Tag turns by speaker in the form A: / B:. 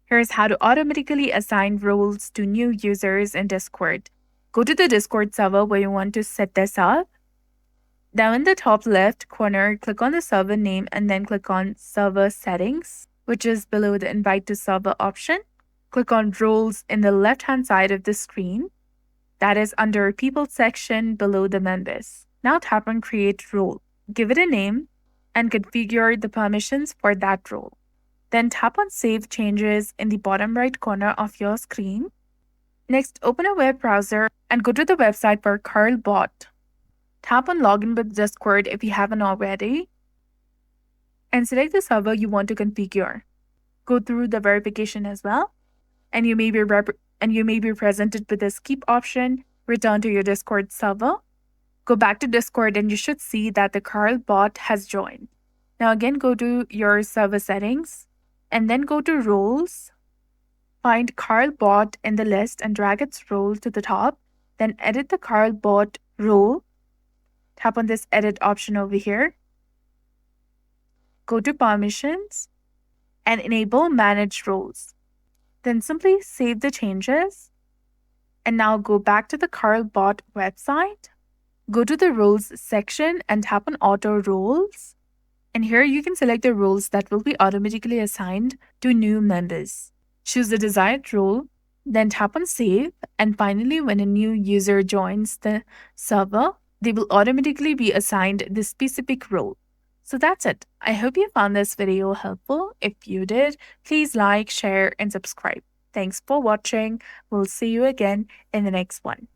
A: Here's how to automatically assign roles to new users in Discord. Go to the Discord server where you want to set this up. Now in the top left corner, click on the server name and then click on Server Settings, which is below the Invite to Server option. Click on Roles in the left-hand side of the screen. That is under People section below the members. Now tap on Create Role. Give it a name and configure the permissions for that role. Then tap on Save Changes in the bottom right corner of your screen. Next, open a web browser and go to the website for CurlBot. Tap on Login with Discord if you haven't already, and select the server you want to configure. Go through the verification as well, and you may be presented with the skip option. Return to your Discord server. Go back to Discord and you should see that the CurlBot has joined. Now again, go to your server settings and then go to roles. Find CurlBot in the list and drag its role to the top. Then edit the CurlBot role. Tap on this edit option over here. Go to permissions and enable manage roles. Then simply save the changes. And now go back to the CurlBot website. Go to the roles section and tap on auto roles. And here you can select the roles that will be automatically assigned to new members. Choose the desired role, then tap on save. And finally, when a new user joins the server, they will automatically be assigned this specific role. So that's it. I hope you found this video helpful. If you did, please like, share, and subscribe. Thanks for watching. We'll see you again in the next one.